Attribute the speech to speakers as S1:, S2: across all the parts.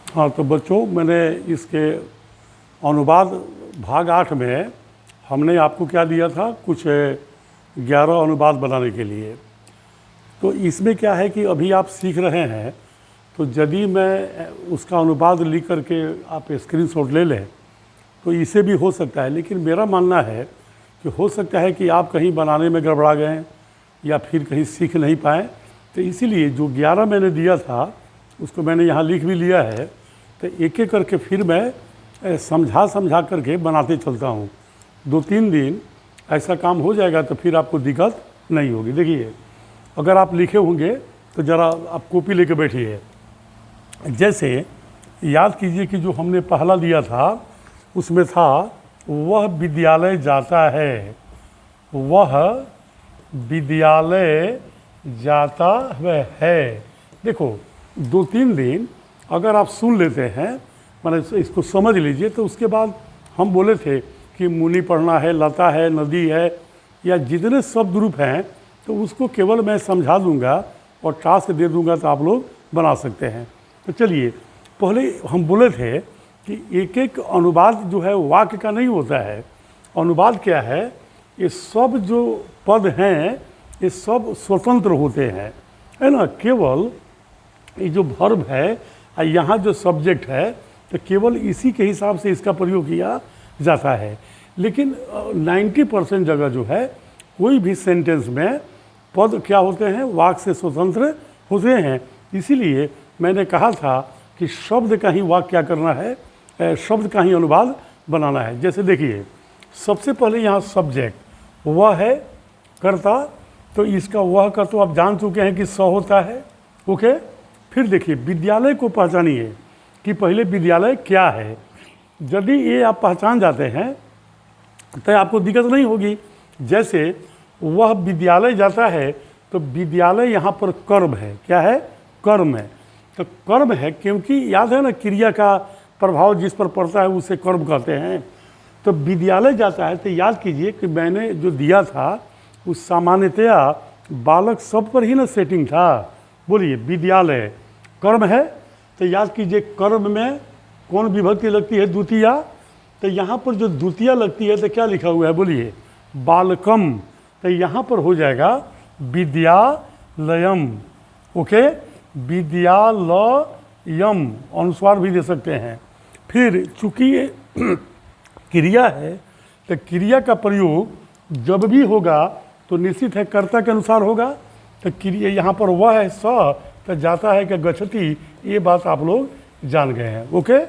S1: हाँ, तो बच्चों, मैंने इसके अनुवाद भाग 8 में हमने आपको क्या दिया था, कुछ 11 अनुवाद बनाने के लिए। तो इसमें क्या है कि अभी आप सीख रहे हैं, तो यदि मैं उसका अनुवाद लिख करके आप स्क्रीनशॉट ले लें तो इसे भी हो सकता है। लेकिन मेरा मानना है कि हो सकता है कि आप कहीं बनाने में गड़बड़ा गए या फिर कहीं सीख नहीं पाए। तो इसीलिए जो 11 मैंने दिया था उसको मैंने यहाँ लिख भी लिया है। तो एक एक करके फिर मैं समझा करके बनाते चलता हूँ। 2-3 दिन ऐसा काम हो जाएगा तो फिर आपको दिक्कत नहीं होगी। देखिए, अगर आप लिखे होंगे तो ज़रा आप कॉपी लेके बैठिए। जैसे याद कीजिए कि जो हमने पहला दिया था उसमें था वह विद्यालय जाता है, वह विद्यालय जाता है। देखो, 2-3 दिन अगर आप सुन लेते हैं, मैंने इसको समझ लीजिए, तो उसके बाद हम बोले थे कि मुनि पढ़ना है, लता है, नदी है, या जितने शब्द रूप हैं तो उसको केवल मैं समझा दूंगा और टास्क दे दूंगा तो आप लोग बना सकते हैं। तो चलिए, पहले हम बोले थे कि एक एक अनुवाद जो है वाक्य का नहीं होता है। अनुवाद क्या है, ये सब जो पद हैं ये सब स्वतंत्र होते हैं, है ना। केवल ये जो वर्ब है और यहाँ जो सब्जेक्ट है, तो केवल इसी के हिसाब से इसका प्रयोग किया जाता है। लेकिन 90% जगह जो है कोई भी सेंटेंस में पद क्या होते हैं, वाक्य से स्वतंत्र होते हैं। इसीलिए मैंने कहा था कि शब्द का ही वाक्य क्या करना है, शब्द का ही अनुवाद बनाना है। जैसे देखिए, सबसे पहले यहाँ सब्जेक्ट वह है, कर्ता, तो इसका वह का तो आप जान चुके हैं कि स होता है। ओके, फिर देखिए विद्यालय को पहचानिए कि पहले विद्यालय क्या है। यदि ये आप पहचान जाते हैं तो आपको दिक्कत नहीं होगी। जैसे वह विद्यालय जाता है, तो विद्यालय यहाँ पर कर्म है। क्या है? कर्म है। तो कर्म है क्योंकि याद है ना, क्रिया का प्रभाव जिस पर पड़ता है उसे कर्म कहते हैं। तो विद्यालय जाता है, तो याद कीजिए कि मैंने जो दिया था उस सामान्यतया बालक सब पर ही ना सेटिंग था। बोलिए, विद्यालय कर्म है, तो याद कीजिए कर्म में कौन विभक्ति लगती है? द्वितीया। तो यहाँ पर जो द्वितीया लगती है तो क्या लिखा हुआ है? बोलिए, बालकम। तो यहाँ पर हो जाएगा विद्यालयम। ओके, विद्यालयम अनुस्वार भी दे सकते हैं। फिर चूंकि ये क्रिया है, तो क्रिया का प्रयोग जब भी होगा तो निश्चित है कर्ता के अनुसार होगा। तो क्रिया यहाँ पर वह है स, तो जाता है कि गच्छति, ये बात आप लोग जान गए हैं। ओके,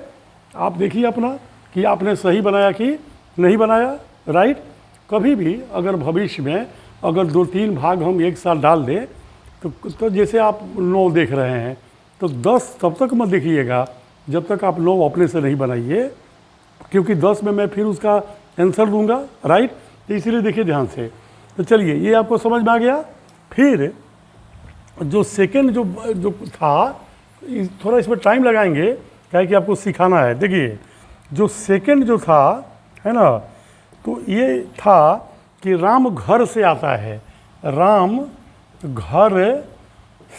S1: आप देखिए अपना कि आपने सही बनाया कि नहीं बनाया। राइट। कभी भी अगर भविष्य में अगर 2-3 भाग हम एक साथ डाल दें तो जैसे आप 9 देख रहे हैं तो 10 तब तक मत देखिएगा जब तक आप 9 अपने से नहीं बनाइए, क्योंकि 10 में मैं फिर उसका आंसर दूंगा। राइट। तो इसीलिए देखिए ध्यान से। तो चलिए, ये आपको समझ में आ गया। फिर जो सेकंड जो था, थोड़ा इसमें टाइम लगाएंगे क्या है कि आपको सिखाना है। देखिए, जो सेकंड जो था, है ना, तो ये था कि राम घर से आता है। राम घर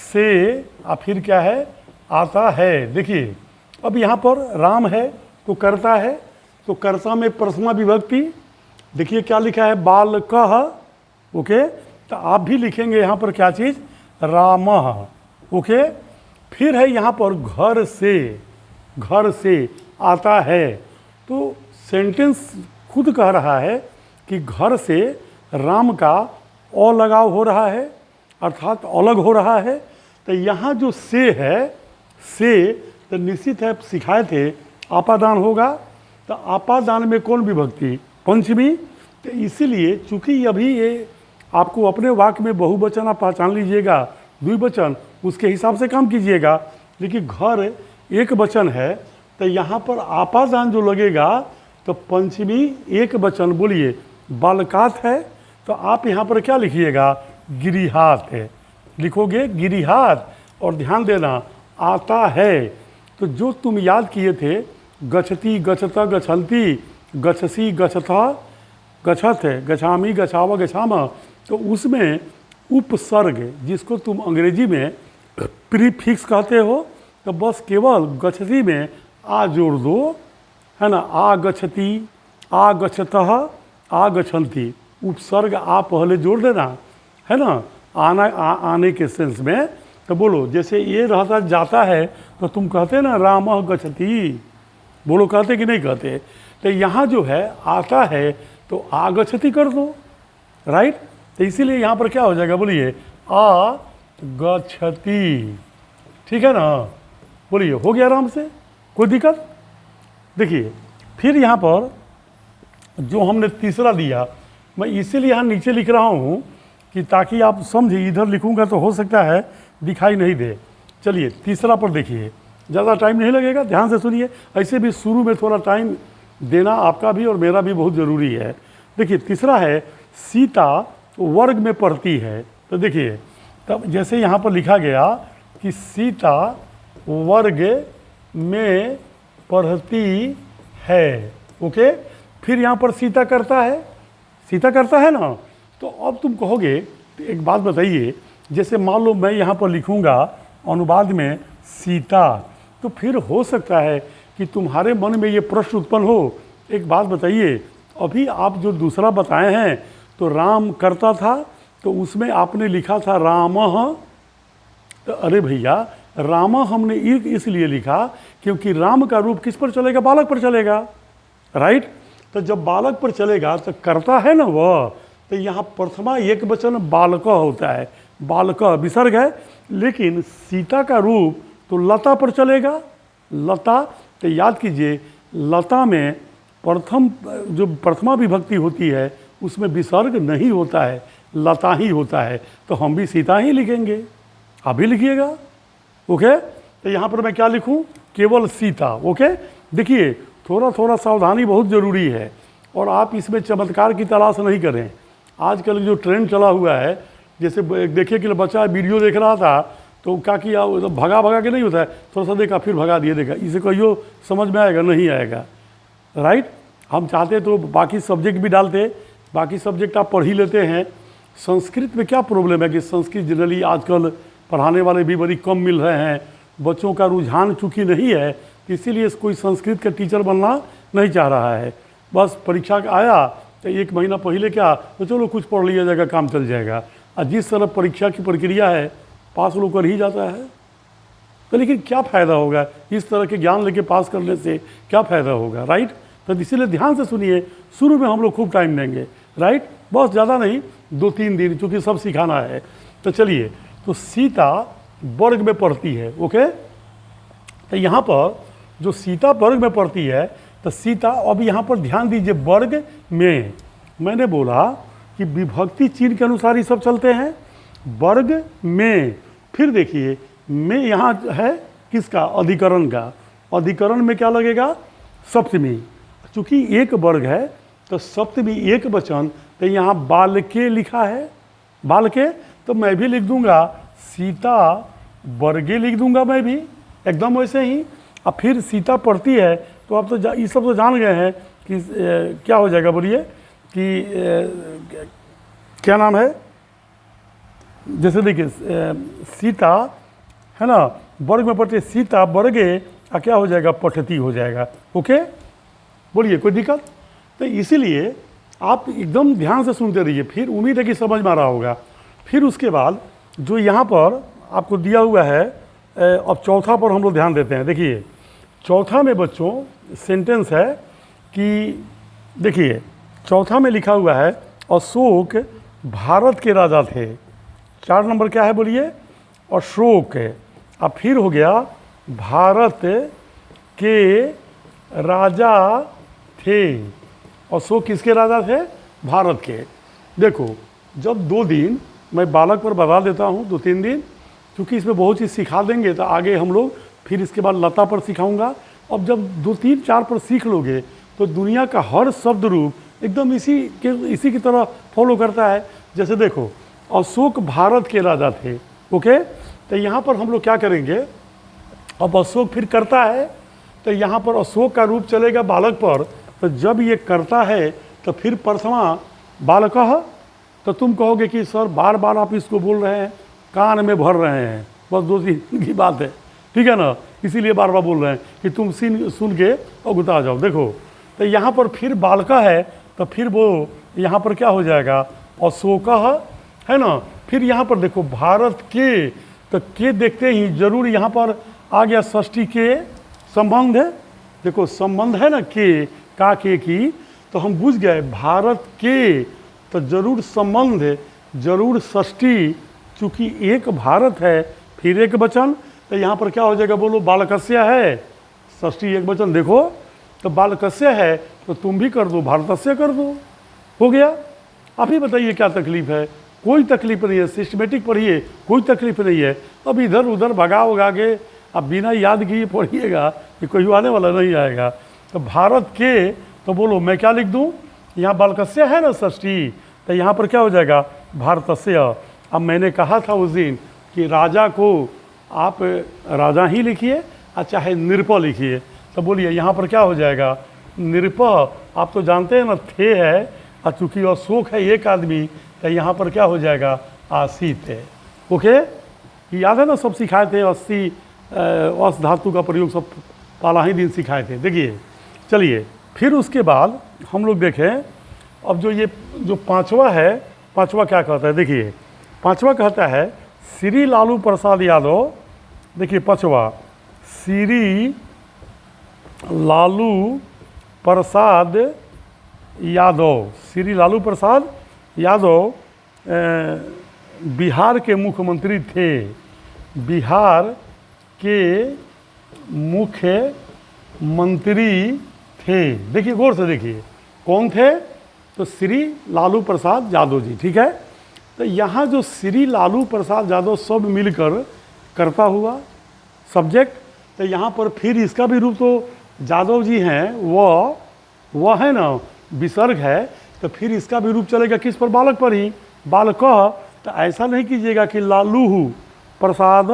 S1: से और फिर क्या है? आता है। देखिए, अब यहाँ पर राम है तो कर्ता है, तो कर्ता में प्रथमा विभक्ति। देखिए क्या लिखा है? बालकः। ओके, तो आप भी लिखेंगे यहाँ पर क्या चीज़? रामः। ओके, फिर है यहाँ पर घर से आता है। तो सेंटेंस खुद कह रहा है कि घर से राम का अलगाव हो रहा है, अर्थात अलग हो रहा है। तो यहाँ जो से है, से तो निश्चित है सिखाए थे आपादान होगा। तो आपादान में कौन विभक्ति? पंचमी। तो इसीलिए चूंकि अभी ये आपको अपने वाक्य में बहुवचन आप पहचान लीजिएगा, द्विवचन उसके हिसाब से काम कीजिएगा। लेकिन घर एक वचन है, तो यहाँ पर आपादान जो लगेगा तो पंचमी एक वचन। बोलिए, बालकात है, तो आप यहाँ पर क्या लिखिएगा? गिरिहात है। लिखोगे गिरिहात। और ध्यान देना, आता है, तो जो तुम याद किए थे गच्छति, गच्छता, गच्छन्ति, गच्छसि, गच्छथा, गच्छत है, गच्छामि, गच्छाव, गच्छाम, तो उसमें उपसर्ग जिसको तुम अंग्रेजी में प्रीफिक्स कहते हो, तो बस केवल गच्छति में आ जोड़ दो, है ना। आ गच्छति, आ गच्छतः, आ गच्छन्ति, उपसर्ग आ पहले जोड़ देना, है ना, आना आने के सेंस में। तो बोलो, जैसे ये रहता जाता है तो तुम कहते ना रामः गच्छति, बोलो कहते कि नहीं कहते। तो यहाँ जो है आता है तो आ गच्छति कर दो, राइट। तो इसीलिए यहाँ पर क्या हो जाएगा, बोलिए आ गच्छति, ठीक है ना। बोलिए हो गया आराम से, कोई दिक्कत। देखिए फिर यहाँ पर जो हमने तीसरा दिया, मैं इसीलिए यहाँ नीचे लिख रहा हूँ कि ताकि आप समझिए, इधर लिखूँगा तो हो सकता है दिखाई नहीं दे। चलिए तीसरा पर देखिए, ज़्यादा टाइम नहीं लगेगा, ध्यान से सुनिए। ऐसे भी शुरू में थोड़ा टाइम देना आपका भी और मेरा भी बहुत ज़रूरी है। देखिए तीसरा है सीता वर्ग में पढ़ती है। तो देखिए तब जैसे यहाँ पर लिखा गया कि सीता वर्ग में पढ़ती है, ओके। फिर यहाँ पर सीता करता है, सीता करता है ना। तो अब तुम कहोगे, तो एक बात बताइए, जैसे मान लो मैं यहाँ पर लिखूँगा अनुवाद में सीता, तो फिर हो सकता है कि तुम्हारे मन में ये प्रश्न उत्पन्न हो। एक बात बताइए, अभी आप जो दूसरा बताए हैं तो राम करता था, तो उसमें आपने लिखा था रामः। तो अरे भैया, रामा हमने इसलिए लिखा क्योंकि राम का रूप किस पर चलेगा, बालक पर चलेगा, राइट। तो जब बालक पर चलेगा तो करता है ना वह, तो यहाँ प्रथमा एक वचन बालक होता है, बालक विसर्ग है। लेकिन सीता का रूप तो लता पर चलेगा, लता। तो याद कीजिए लता में प्रथम जो प्रथमा विभक्ति होती है उसमें विसर्ग नहीं होता है, लता ही होता है। तो हम भी सीता ही लिखेंगे, आप भी लिखिएगा, ओके। तो यहाँ पर मैं क्या लिखूँ, केवल सीता, ओके। देखिए थोड़ा थोड़ा सावधानी बहुत ज़रूरी है, और आप इसमें चमत्कार की तलाश नहीं करें। आजकल जो ट्रेंड चला हुआ है, जैसे देखिए कि बच्चा वीडियो देख रहा था तो क्या किया, तो भगा भगा के नहीं होता है, थोड़ा सा देखा फिर भगा दिए, देखा, इसे कहियो समझ में आएगा, नहीं आएगा, राइट। हम चाहते तो बाकी सब्जेक्ट भी डालते, बाकी सब्जेक्ट आप पढ़ ही लेते हैं। संस्कृत में क्या प्रॉब्लम है कि संस्कृत जनरली आजकल पढ़ाने वाले भी बड़ी कम मिल रहे हैं, बच्चों का रुझान चूँकि नहीं है, इसीलिए कोई संस्कृत का टीचर बनना नहीं चाह रहा है। बस परीक्षा आया तो एक महीना पहले क्या, तो चलो कुछ पढ़ लिया जाएगा, काम चल जाएगा। और जिस तरह परीक्षा की प्रक्रिया है, पास लोग कर ही जाता है। तो लेकिन क्या फ़ायदा होगा इस तरह के ज्ञान लेके पास करने से, क्या फ़ायदा होगा, राइट। तो इसीलिए ध्यान से सुनिए, शुरू में हम लोग खूब टाइम देंगे, राइट, बहुत ज़्यादा नहीं, 2-3 दिन, क्योंकि सब सिखाना है। तो चलिए, तो सीता वर्ग में पढ़ती है, ओके। तो यहाँ पर जो सीता वर्ग में पढ़ती है, तो सीता, अब यहाँ पर ध्यान दीजिए, वर्ग में मैंने बोला कि विभक्ति चिन्ह के अनुसार ही सब चलते हैं, वर्ग में। फिर देखिए में यहाँ है किसका, अधिकरण का। अधिकरण में क्या लगेगा, सप्तमी। चूँकि एक वर्ग है तो सप्तमी एक वचन, तो यहाँ बालके लिखा है, बालके, तो मैं भी लिख दूंगा सीता वर्गे, लिख दूंगा मैं भी एकदम वैसे ही। अब फिर सीता पढ़ती है, तो आप तो ये सब तो जान गए हैं कि क्या हो जाएगा, बोलिए कि क्या नाम है। जैसे देखिए सीता है ना, वर्ग में पढ़ती है, सीता वर्गे, क्या हो जाएगा, पठती हो जाएगा, ओके। बोलिए कोई दिक्कत। तो इसीलिए आप एकदम ध्यान से सुनते रहिए, फिर उम्मीद है कि समझ में आ रहा होगा। फिर उसके बाद जो यहाँ पर आपको दिया हुआ है, अब चौथा पर हम लोग ध्यान देते हैं। देखिए चौथा में बच्चों सेंटेंस है कि, देखिए चौथा में लिखा हुआ है अशोक भारत के राजा थे। 4 नंबर क्या है, बोलिए अशोक। अब फिर हो गया भारत के राजा थे। अशोक किसके राजा थे, भारत के। देखो जब 2 दिन मैं बालक पर बता देता हूँ, 2-3 दिन, क्योंकि इसमें बहुत चीज़ सिखा देंगे, तो आगे हम लोग फिर इसके बाद लता पर सिखाऊंगा। अब जब 2-3-4 पर सीख लोगे तो दुनिया का हर शब्द रूप एकदम इसी की तरह फॉलो करता है। जैसे देखो अशोक भारत के राजा थे, ओके। तो यहाँ पर हम लोग क्या करेंगे, अब अशोक फिर करता है, तो यहाँ पर अशोक का रूप चलेगा बालक पर। तो जब ये करता है तो फिर प्रथमा बालकः। तो तुम कहोगे कि सर बार बार आप इसको बोल रहे हैं, कान में भर रहे हैं, बस 2 दिन की बात है, ठीक है ना, इसीलिए बार बार बोल रहे हैं कि तुम सुन के और गुता जाओ। देखो तो यहाँ पर फिर बालका है, तो फिर वो यहाँ पर क्या हो जाएगा, अशोका है ना। फिर यहाँ पर देखो भारत के, तो के देखते ही जरूर यहाँ पर आ गया षष्ठी के संबंध है। देखो संबंध है ना के, का के की, तो हम बुझ गए भारत के, तो जरूर संबंध है, जरूर षष्ठी, चूंकि एक भारत है फिर एक वचन, तो यहाँ पर क्या हो जाएगा बोलो, बालकस्य है, षष्ठी एक वचन। देखो तो बालकस्य है तो तुम भी कर दो, भारतस्य कर दो, हो गया। आप ही बताइए क्या तकलीफ है, कोई तकलीफ नहीं है, सिस्टमेटिक पढ़िए, कोई तकलीफ नहीं है। अब इधर उधर भगा उगा के अब बिना याद किए पढ़िएगा कि कोई आने वाला नहीं आएगा। तो भारत के, तो बोलो मैं क्या लिख दूँ, यहाँ बालकस्य है ना षष्ठी, तो यहाँ पर क्या हो जाएगा, भारतस्य। अब मैंने कहा था उस दिन कि राजा को आप राजा ही लिखिए और चाहे नृप लिखिए, तो बोलिए यहाँ पर क्या हो जाएगा, नृप। आप तो जानते हैं ना थे है, और चूँकि अशोक है एक आदमी, तो यहाँ पर क्या हो जाएगा, आसित है। ओके, याद है ना, सब सिखाए थे, 80 अस धातु का प्रयोग सब पहला ही दिन सिखाए थे। देखिए चलिए, फिर उसके बाद हम लोग देखें अब जो ये जो पांचवा है, पांचवा क्या कहता है, देखिए पांचवा कहता है श्री लालू प्रसाद यादव। देखिए पांचवा, श्री लालू प्रसाद यादव, श्री लालू प्रसाद यादव बिहार के मुख्यमंत्री थे, बिहार के मुख्यमंत्री थे। देखिए गौर से देखिए कौन थे, तो श्री लालू प्रसाद यादव जी, ठीक है। तो यहाँ जो श्री लालू प्रसाद यादव सब मिलकर करता हुआ सब्जेक्ट, तो यहाँ पर फिर इसका भी रूप तो यादव जी हैं, वह है ना विसर्ग है, तो फिर इसका भी रूप चलेगा किस पर, बालक पर ही, बालक। तो ऐसा नहीं कीजिएगा कि लालू प्रसाद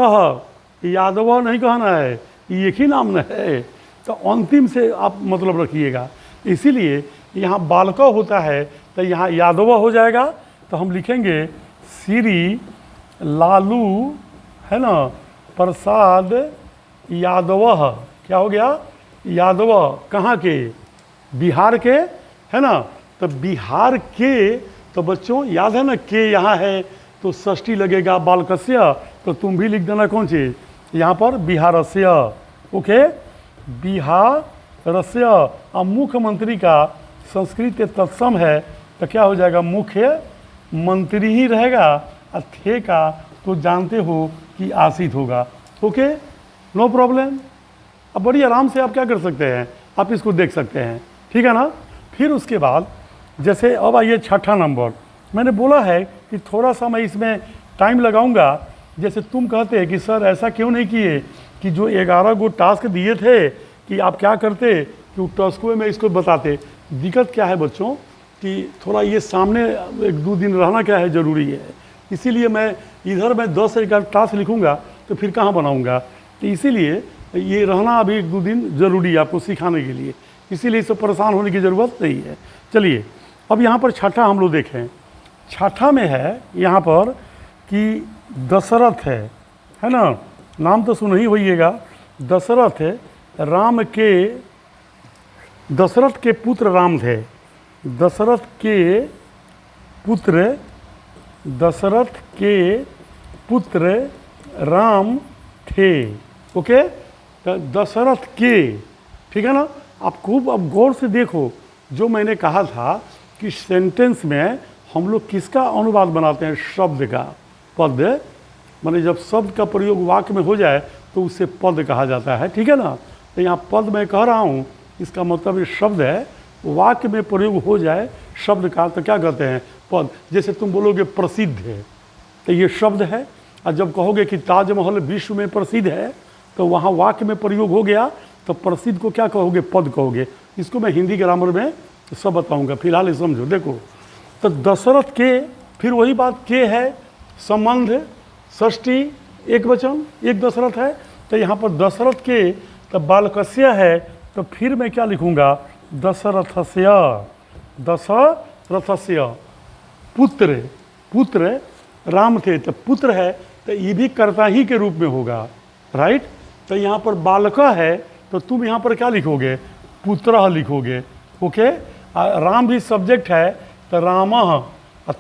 S1: यादव नहीं कहना है, एक ही नाम न है, तो अंतिम से आप मतलब रखिएगा। इसीलिए यहाँ बालक होता है तो यहाँ यादव हो जाएगा, तो हम लिखेंगे श्री लालू है ना प्रसाद यादव, क्या हो गया, यादव। कहाँ के, बिहार के, है ना। तो बिहार के, तो बच्चों याद है ना के यहाँ है तो षष्ठी लगेगा बालकस्य, तो तुम भी लिख देना कौन चीज़ यहाँ पर, बिहारस्य। ओके, बिहारस्य। अब मुख्यमंत्री का संस्कृत तत्सम है, तो क्या हो जाएगा, मुख्य मंत्री ही रहेगा, और थे का तो जानते हो कि आसित होगा। Okay, no problem. अब बड़ी आराम से आप क्या कर सकते हैं, आप इसको देख सकते हैं, ठीक है ना। फिर उसके बाद जैसे अब आइए छठा नंबर, मैंने बोला है कि थोड़ा सा मैं इसमें टाइम लगाऊंगा। जैसे तुम कहते हैं कि सर ऐसा क्यों नहीं किए कि जो 11 गो टास्क दिए थे कि आप क्या करते कि वो टास्कों में इसको बताते। दिक्कत क्या है बच्चों कि थोड़ा ये सामने 1-2 दिन रहना क्या है ज़रूरी है, इसीलिए मैं इधर मैं 10 से 11 टास्क लिखूँगा तो फिर कहाँ बनाऊँगा, तो इसीलिए ये रहना अभी 1-2 दिन ज़रूरी है आपको सिखाने के लिए, इसीलिए इससे परेशान होने की ज़रूरत नहीं है। चलिए अब यहाँ पर छठा हम लोग देखें, छठा में है यहाँ पर कि दशरथ है ना, नाम तो सुन ही होइएगा, दशरथ राम के, दशरथ के पुत्र राम थे, दशरथ के पुत्र, दशरथ के पुत्र राम थे। ओके, तो दशरथ के, ठीक है ना। आप खूब अब गौर से देखो, जो मैंने कहा था कि सेंटेंस में हम लोग किसका अनुवाद बनाते हैं, शब्द का, पद, माने जब शब्द का प्रयोग वाक्य में हो जाए तो उसे पद कहा जाता है, ठीक है ना। तो यहाँ पद मैं कह रहा हूँ, इसका मतलब ये शब्द है, वाक्य में प्रयोग हो जाए शब्द का तो क्या कहते हैं, पद। जैसे तुम बोलोगे प्रसिद्ध है, तो ये शब्द है, और जब कहोगे कि ताजमहल विश्व में प्रसिद्ध है, तो वहाँ वाक्य में प्रयोग हो गया, तो प्रसिद्ध को क्या कहोगे, पद कहोगे। इसको मैं हिंदी ग्रामर में सब बताऊँगा, फिलहाल समझो। देखो तो दशरथ के, फिर वही बात के है, संबंध, षष्ठी, एक वचन, एक दशरथ है, तो यहाँ पर दशरथ के, तो बालकस्य है, तो फिर मैं क्या लिखूँगा, दशरथस्य, दशरथस्य पुत्र, पुत्र राम थे, तो पुत्र है तो ये भी कर्ता ही के रूप में होगा, राइट। तो यहाँ पर बालका है, तो तुम यहाँ पर क्या लिखोगे? पुत्रः लिखोगे। ओके, राम भी सब्जेक्ट है, तो रामः।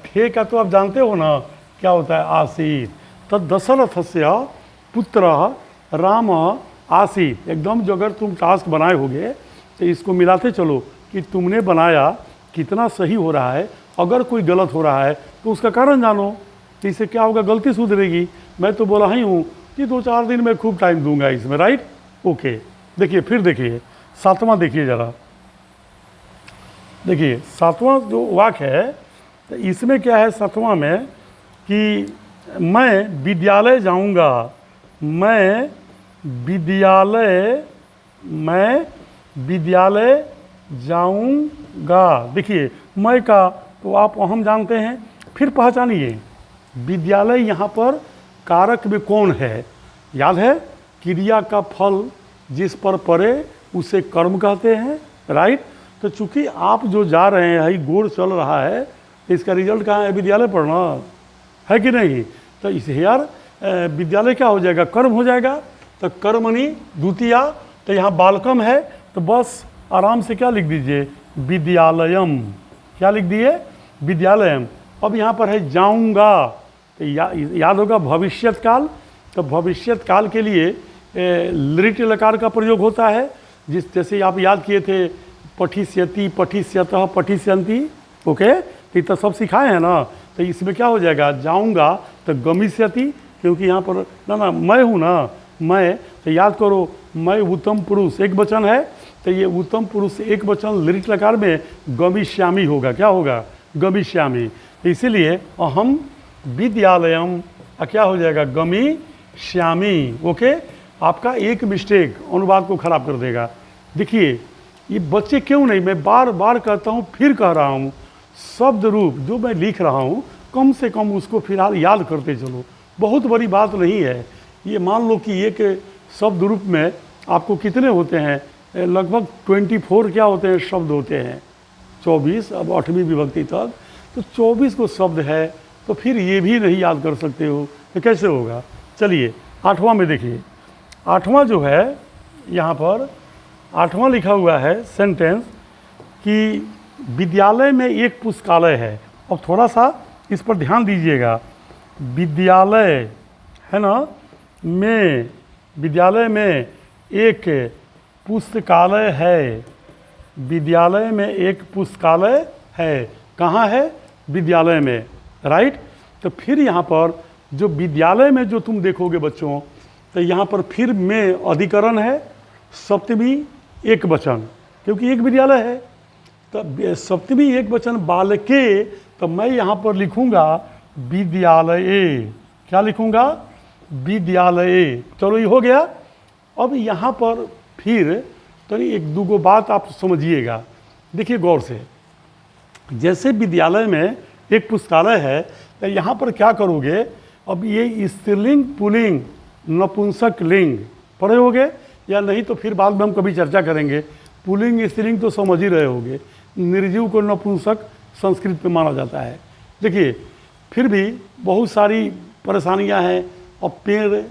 S1: थे का तो आप जानते हो ना क्या होता है? आसीत। तो दशरथस्य पुत्रः रामः आसीत। एकदम जो अगर तुम टास्क बनाए होगे तो इसको मिलाते चलो कि तुमने बनाया कितना सही हो रहा है। अगर कोई गलत हो रहा है तो उसका कारण जानो, तो इससे क्या होगा? गलती सुधरेगी। मैं तो बोला ही हूँ कि 2-4 दिन में खूब टाइम दूंगा इसमें, राइट? ओके, देखिए फिर देखिए 7वां देखिए ज़रा। देखिए 7वां जो वाक्य है, तो इसमें क्या है 7वां में कि मैं विद्यालय जाऊंगा, मैं विद्यालय जाऊंगा। देखिए मैं का तो आप हम जानते हैं, फिर पहचानिए विद्यालय यहाँ पर कारक में कौन है? याद है, क्रिया का फल जिस पर पड़े उसे कर्म कहते हैं, राइट? तो चूंकि आप जो जा रहे हैं, यही गोड़ चल रहा है, तो इसका रिजल्ट कहाँ है? विद्यालय पढ़ना है कि नहीं? तो इस यार विद्यालय क्या हो जाएगा? कर्म हो जाएगा। तो कर्मणि द्वितीया, तो यहाँ बालकम है, तो बस आराम से क्या लिख दीजिए? विद्यालयम। क्या लिख दिए? विद्यालयम। अब यहाँ पर है जाऊंगा, तो याद होगा भविष्यत काल। तो भविष्यत काल के लिए लिट लकार का प्रयोग होता है, जैसे आप याद किए थे पठिष्यति, पठिष्यतः, पठिष्यन्ति। ओके, तो ये तो सब सिखाए हैं ना। तो इसमें क्या हो जाएगा? जाऊंगा तो गमिष्यति, क्योंकि यहाँ पर ना मैं हूँ ना, मैं। तो याद करो मैं उत्तम पुरुष एक वचन है, तो ये उत्तम पुरुष एक वचन लिट लकार में गमिष्यामि होगा। क्या होगा? गमिष्यामि। तो इसीलिए अहम विद्यालयम क्या हो जाएगा? गमिष्यामि। ओके, आपका एक मिस्टेक अनुवाद को खराब कर देगा। देखिए ये बच्चे क्यों नहीं, मैं बार बार कहता हूँ, फिर कह रहा हूँ, शब्द रूप जो मैं लिख रहा हूँ कम से कम उसको फिलहाल याद करते चलो। बहुत बड़ी बात नहीं है ये। मान लो कि एक शब्द रूप में आपको कितने होते हैं? लगभग 24 क्या होते हैं? शब्द होते हैं। 24, अब 8वीं विभक्ति तक, तो 24 को शब्द है, तो फिर ये भी नहीं याद कर सकते हो तो कैसे होगा? चलिए 8वां में देखिए। 8वां जो है यहाँ पर 8वां लिखा हुआ है सेंटेंस कि विद्यालय में एक पुस्तकालय है। अब थोड़ा सा इस पर ध्यान दीजिएगा। विद्यालय है ना, में, विद्यालय में एक पुस्तकालय है। विद्यालय में एक पुस्तकालय है। कहाँ है? विद्यालय में, राइट? तो फिर यहाँ पर जो विद्यालय में जो तुम देखोगे बच्चों, तो यहाँ पर फिर में अधिकरण है, सप्तमी एक वचन, क्योंकि एक विद्यालय है। तो सप्तमी एक वचन बालके, तो मैं यहाँ पर लिखूँगा विद्यालय। क्या लिखूँगा? विद्यालय। चलो ये हो गया। अब यहाँ पर फिर तो एक दो बात आप समझिएगा, देखिए गौर से। जैसे विद्यालय में एक पुस्तकालय है, तो यहाँ पर क्या करोगे? अब ये स्त्रीलिंग, पुल्लिंग, नपुंसक लिंग पढ़े होगे या नहीं? तो फिर बाद में हम कभी चर्चा करेंगे। पुल्लिंग स्त्रीलिंग तो समझ ही रहे होगे। निर्जीव को नपुंसक संस्कृत में माना जाता है। देखिए फिर भी बहुत सारी परेशानियां हैं। और पेड़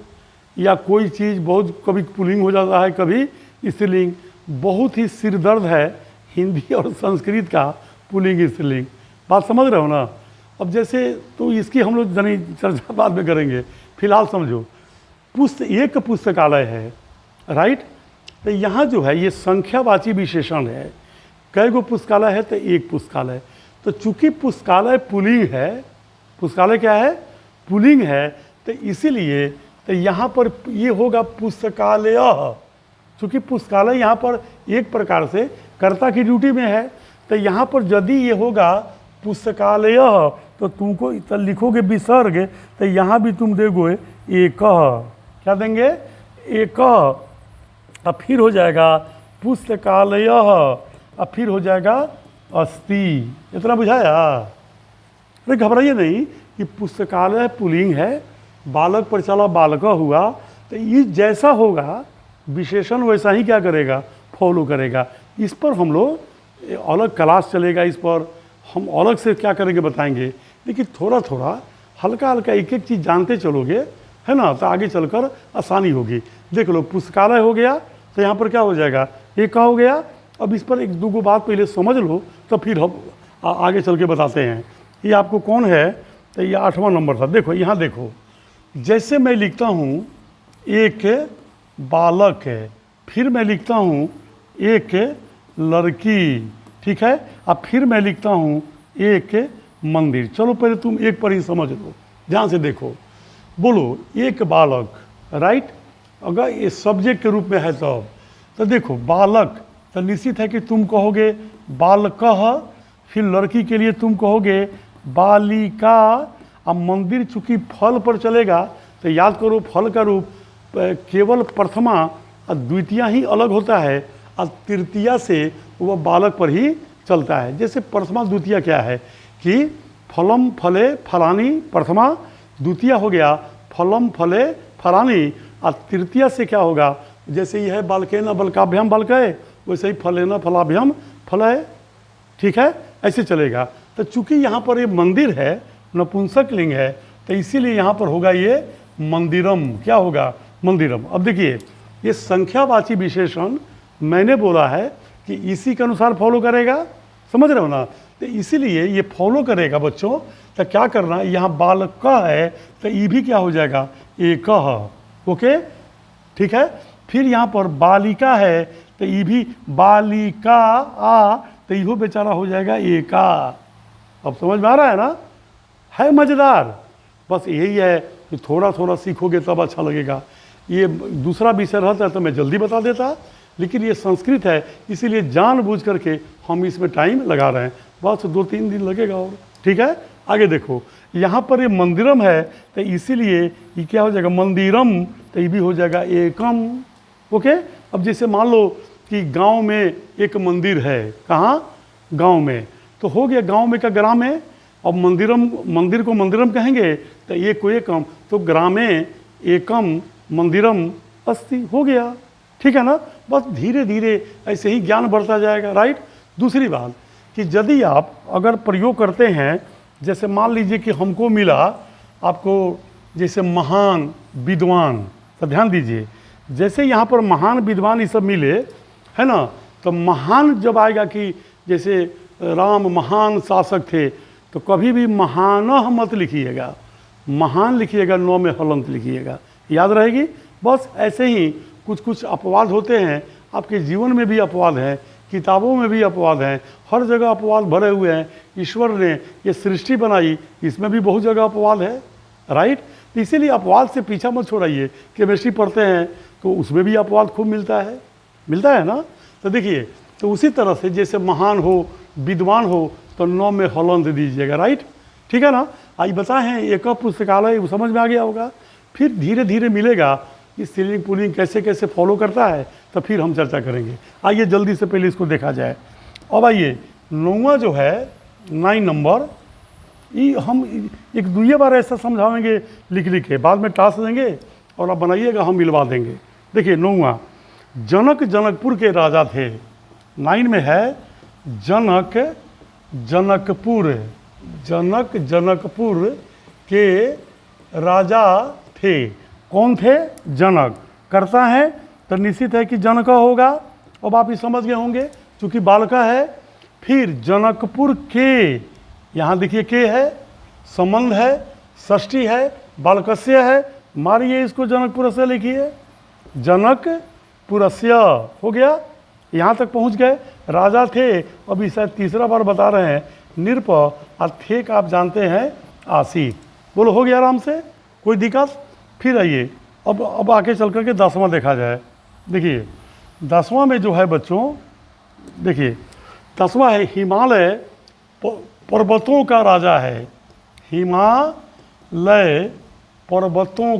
S1: या कोई चीज़ बहुत कभी पुल्लिंग हो जाता है, कभी स्त्रीलिंग। बहुत ही सिरदर्द है हिंदी और संस्कृत का पुल्लिंग स्त्रीलिंग। बात समझ रहे हो ना? अब जैसे तो इसकी हम लोग जनी चर्चा बाद में करेंगे, फिलहाल समझो। एक पुस्तकालय है, राइट? तो यहाँ जो है ये संख्यावाची विशेषण है। कई गो पुस्तकालय है तो एक पुस्तकालय। तो चूंकि पुस्तकालय पुल्लिंग है, पुस्तकालय क्या है? पुल्लिंग है, तो इसीलिए तो यहाँ पर ये होगा पुस्तकालय। चूँकि पुस्तकालय यहाँ पर एक प्रकार से कर्ता की ड्यूटी में है, तो यहाँ पर यदि ये होगा पुस्तकालय, तो तुमको तो लिखोगे विसर्ग, तो यहाँ भी तुम देखोगे एक। क्या देंगे? एक। अब फिर हो जाएगा पुस्तकालय, अब फिर हो जाएगा अस्ति। इतना बुझाया? अरे घबराइए नहीं कि पुस्तकालय पुल्लिंग है, बालक पर चला बालक हुआ, तो ये जैसा होगा विशेषण वैसा ही क्या करेगा? फॉलो करेगा। इस पर हम लोग अलग क्लास चलेगा, इस पर हम अलग से क्या करेंगे बताएंगे। लेकिन थोड़ा थोड़ा हल्का हल्का एक एक चीज़ जानते चलोगे है ना, तो आगे चलकर आसानी होगी। देख लो पुस्तकालय हो गया, तो यहाँ पर क्या हो जाएगा, एक का हो गया। अब इस पर एक दो बात पहले समझ लो, तो फिर हम आगे चल के बताते हैं। ये आपको कौन है, तो ये 8वां नंबर था। देखो यहाँ देखो, जैसे मैं लिखता हूँ एक बालक है, फिर मैं लिखता हूँ एक लड़की, ठीक है, अब फिर मैं लिखता हूँ एक मंदिर। चलो पहले तुम एक पर ही समझ लो, ध्यान से देखो। बोलो एक बालक, राइट, अगर ये सब्जेक्ट के रूप में है तो देखो बालक, तो निश्चित है कि तुम कहोगे बालकः, फिर लड़की के लिए तुम कहोगे बालिका। अब मंदिर चूंकि फल पर चलेगा, तो याद करो फल का रूप केवल प्रथमा और द्वितीया ही अलग होता है, और तृतीया से वह बालक पर ही चलता है। जैसे प्रथमा द्वितीया क्या है कि फलम फले फलानी, प्रथमा, द्वितीया हो गया फलम फले फलानी, और तृतीया से क्या होगा, जैसे यह है बालकेन बलकाभ्याम बालकय, वैसे ही फलेन फलाभ्याम फलय, ठीक है, ऐसे चलेगा। तो चूंकि यहाँ पर ये मंदिर है, नपुंसक लिंग है, तो इसीलिए यहाँ पर होगा ये मंदिरम। क्या होगा, मंदिरम। अब देखिए ये संख्यावाची विशेषण मैंने बोला है कि इसी के अनुसार फॉलो करेगा, समझ रहे हो ना, तो इसीलिए ये फॉलो करेगा बच्चों। तो क्या करना है, यहाँ बालक है तो ये भी क्या हो जाएगा, एक, ओके, ठीक है। फिर यहाँ पर बालिका है तो ये भी बालिका आ, तो इहो बेचारा हो जाएगा एका। अब समझ में आ रहा है ना, है मज़ेदार। बस यही है कि थोड़ा थोड़ा सीखोगे तब अच्छा लगेगा। ये दूसरा विषय रहता है तो मैं जल्दी बता देता, लेकिन ये संस्कृत है इसीलिए जानबूझ करके हम इसमें टाइम लगा रहे हैं। बस 2-3 दिन लगेगा और, ठीक है। आगे देखो यहाँ पर ये मंदिरम है तो इसीलिए ये क्या हो जाएगा, मंदिरम, तो ये भी हो जाएगा एकम, ओके। अब जैसे मान लो कि गांव में एक मंदिर है, कहाँ, गांव में, तो हो गया गांव में का ग्राम है। अब मंदिरम, मंदिर को मंदिरम कहेंगे तो एक को एकम, तो ग्रामे एकम मंदिरम अस्ति, हो गया, ठीक है ना। बस धीरे धीरे ऐसे ही ज्ञान बढ़ता जाएगा, राइट। दूसरी बात कि यदि आप अगर प्रयोग करते हैं, जैसे मान लीजिए कि हमको मिला आपको जैसे महान विद्वान, तो ध्यान दीजिए जैसे यहाँ पर महान विद्वान ये सब मिले, है ना, तो महान जब आएगा कि जैसे राम महान शासक थे, तो कभी भी महानः मत लिखिएगा, महान लिखिएगा, 9 में हलंत लिखिएगा, याद रहेगी। बस ऐसे ही कुछ कुछ अपवाद होते हैं, आपके जीवन में भी अपवाद हैं, किताबों में भी अपवाद हैं, हर जगह अपवाद भरे हुए हैं। ईश्वर ने ये सृष्टि बनाई, इसमें भी बहुत जगह अपवाद है, राइट। तो इसीलिए अपवाद से पीछा मत छोड़ाइए। केमिस्ट्री पढ़ते हैं तो उसमें भी अपवाद खूब मिलता है ना। तो देखिए, तो उसी तरह से जैसे महान हो, विद्वान हो, तो 9 में हलंत दीजिएगा, राइट, ठीक है ना। आज बताए हैं एक पुस्तकालय, वो समझ में आ गया होगा। फिर धीरे धीरे मिलेगा कि स्त्रीलिंग पुल्लिंग कैसे कैसे फॉलो करता है, तो फिर हम चर्चा करेंगे। आइए जल्दी से पहले इसको देखा जाए। अब आइए 9वां जो है 9 नंबर, ये हम एक दूसरी बार ऐसा समझाएंगे लिख लिख के, बाद में टास्क देंगे और आप बनाइएगा, हम मिलवा देंगे। देखिए 9वां, जनक जनकपुर के राजा थे। 9 में है जनक जनकपुर, जनक जनकपुर के राजा थे। कौन थे, जनक। करता है तो निश्चित है कि जनक होगा। अब आप ये समझ गए होंगे चूँकि बालका है। फिर जनकपुर के, यहाँ देखिए के है, संबंध है, षष्ठी है, बालकस्य है, मारिए इसको जनकपुरस्य लिखिए, जनकपुरस्य हो गया। यहाँ तक पहुँच गए। राजा थे, अभी शायद तीसरा बार बता रहे हैं, निरप, और थे का आप जानते हैं आसी। बोलो हो गया आराम से, कोई दिक्कत। फिर आइए अब आके चल करके 10वां देखा जाए। देखिए 10वां में जो है बच्चों, देखिए 10वां है हिमालय पर्वतों का राजा है। हिमालय पर्वतों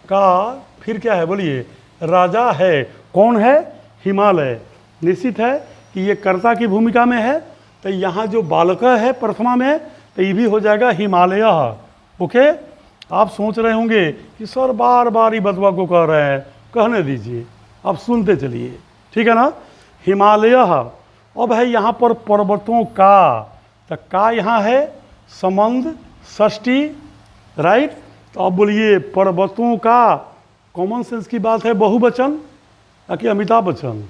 S1: का फिर क्या है, बोलिए, राजा है। कौन है, हिमालय। निश्चित है कि ये कर्ता की भूमिका में है, तो यहाँ जो बालक है प्रथमा में, तो ये भी हो जाएगा हिमालय, ओके। आप सोच रहे होंगे कि सर बार बार ही बतवा को कह रहे हैं, कहने दीजिए, आप सुनते चलिए, ठीक है ना। हिमालय अब है यहाँ पर पर्वतों का, तो का यहाँ है संबंध, षष्ठी, राइट। तो अब बोलिए पर्वतों का कॉमन सेंस की बात है बहुवचन या कि अमिताभ बच्चन?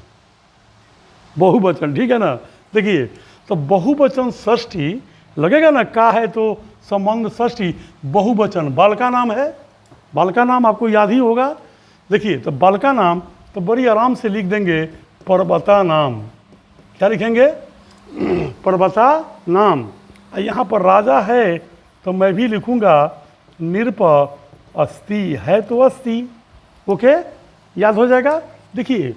S1: बहुवचन, ठीक है ना। देखिए तो बहुवचन षष्ठी लगेगा ना, का है तो संबंध षष्ठी, बहुवचन बाल का नाम है, बाल का नाम आपको याद ही होगा। देखिए तो बाल का नाम तो बड़ी आराम से लिख देंगे पर्वता नाम। क्या लिखेंगे? पर्वता नाम। यहाँ पर राजा है तो मैं भी लिखूँगा निरप अस्ति, है तो अस्ति। ओके, याद हो जाएगा। देखिए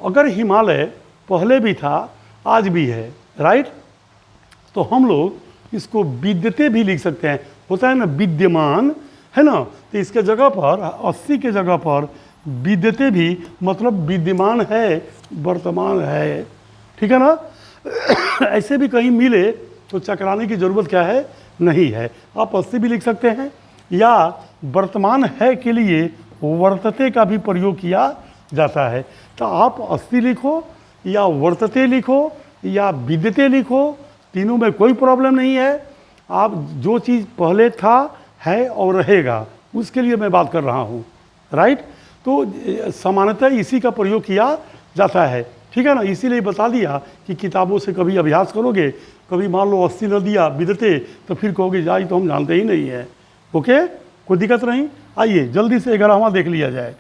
S1: अगर हिमालय पहले भी था आज भी है, राइट, तो हम लोग इसको विद्यते भी लिख सकते हैं। होता है ना विद्यमान, है ना, तो इसके जगह पर अस्सी के जगह पर विद्यते भी मतलब विद्यमान है, वर्तमान है, ठीक है ना। ऐसे भी कहीं मिले तो चकराने की ज़रूरत क्या है, नहीं है। आप अस्सी भी लिख सकते हैं या वर्तमान है के लिए वर्तते का भी प्रयोग किया जाता है। तो आप अस्ति लिखो या वर्तते लिखो या विद्यते लिखो, तीनों में कोई प्रॉब्लम नहीं है। आप जो चीज़ पहले था है और रहेगा उसके लिए मैं बात कर रहा हूँ, राइट। तो सामान्यतः इसी का प्रयोग किया जाता है, ठीक है ना। इसीलिए बता दिया कि किताबों से कभी अभ्यास करोगे, कभी मान लो अस्सी न दिया विद्यते तो फिर कहोगे जाई तो हम जानते ही नहीं है। ओके, कोई दिक्कत नहीं। आइए जल्दी से 11वां देख लिया जाए,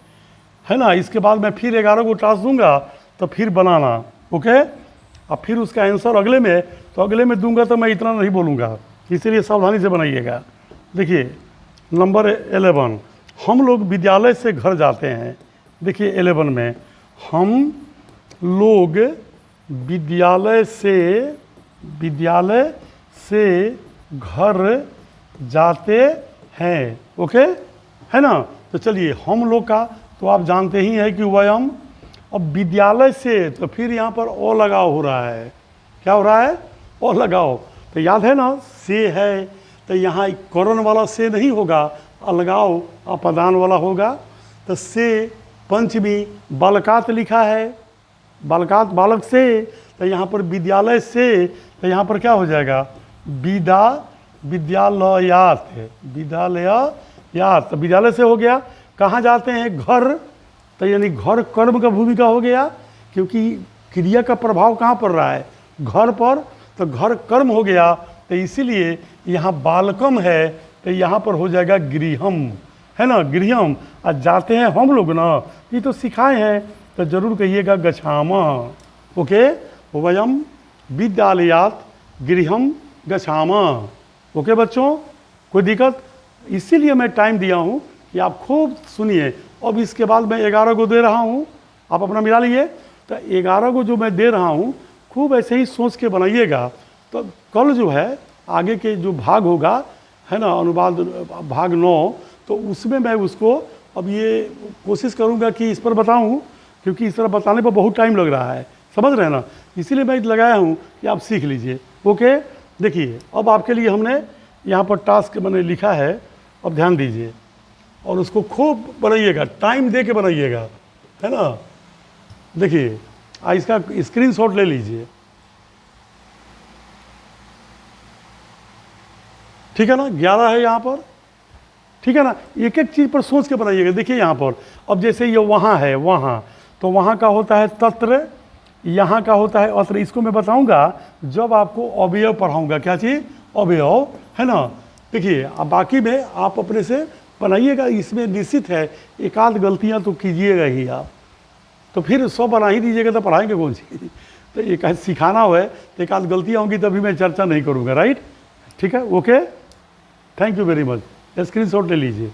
S1: है ना। इसके बाद मैं फिर 11 को टास्क दूंगा तो फिर बनाना। ओके, अब फिर उसका आंसर अगले में, तो अगले में दूंगा तो मैं इतना नहीं बोलूँगा, इसीलिए सावधानी से बनाइएगा। देखिए नंबर 11, हम लोग विद्यालय से घर जाते हैं। देखिए 11 में हम लोग विद्यालय से घर जाते हैं। ओके, है ना। तो चलिए हम लोग का तो आप जानते ही हैं कि वयम। अब विद्यालय से तो फिर यहाँ पर ओ लगाव हो रहा है। क्या हो रहा है? ओ लगाव। तो याद है ना, से है तो यहाँ करण वाला से नहीं होगा, अलगाव अपदान वाला होगा। तो से पंचमी बालकात लिखा है, बालकात बालक से, तो यहाँ पर विद्यालय से, तो यहाँ पर क्या हो जाएगा विद्यालयात, विद्यालयात। तो विद्यालय से हो गया। कहाँ जाते हैं? घर, तो यानी घर कर्म का भूमिका हो गया, क्योंकि क्रिया का प्रभाव कहाँ पड़ रहा है? घर पर, तो घर कर्म हो गया। तो इसीलिए यहाँ बालकम है तो यहाँ पर हो जाएगा गृहम, है ना, गृहम। आज जाते हैं हम लोग ना, ये तो सिखाए हैं, तो जरूर कहिएगा गच्छामा। ओके, वयम विद्यालयात गृहम गच्छामा। ओके बच्चों, कोई दिक्कत? इसीलिए मैं टाइम दिया हूँ कि आप खूब सुनिए। अब इसके बाद मैं 11 को दे रहा हूँ, आप अपना मिला लीजिए। तो 11 को जो मैं दे रहा हूँ खूब ऐसे ही सोच के बनाइएगा। तो कल जो है आगे के जो भाग होगा, है ना, अनुवाद भाग 9, तो उसमें मैं उसको अब ये कोशिश करूँगा कि इस पर बताऊँ, क्योंकि इस तरह बताने पर बहुत टाइम लग रहा है, समझ रहे हैं ना। इसीलिए मैं लगाया हूँ कि आप सीख लीजिए। ओके, देखिए अब आपके लिए हमने यहाँ पर टास्क मैंने लिखा है, अब ध्यान दीजिए और उसको खूब बनाइएगा, टाइम दे के बनाइएगा, है ना। देखिए इसका स्क्रीनशॉट ले लीजिए, ठीक है ना। 11 है यहाँ पर, ठीक है ना। एक एक चीज़ पर सोच के बनाइएगा। देखिए यहाँ पर अब जैसे ये वहाँ है, वहाँ, तो वहाँ का होता है तत्र, यहाँ का होता है अत्र। इसको मैं बताऊँगा जब आपको अवयव पढ़ाऊँगा। क्या चीज़? अवयव, है ना। देखिए अब बाकी में आप अपने से बनाइएगा। इसमें निश्चित है एक आध गलतियाँ तो कीजिएगा ही आप, तो फिर 100 बना ही दीजिएगा तो पढ़ाएंगे कौन सी। तो एक सिखाना हो है तो एक आध गलतियाँ होंगी तभी मैं चर्चा नहीं करूँगा, राइट, ठीक है। Okay, thank you very much. Screenshot ले लीजिए।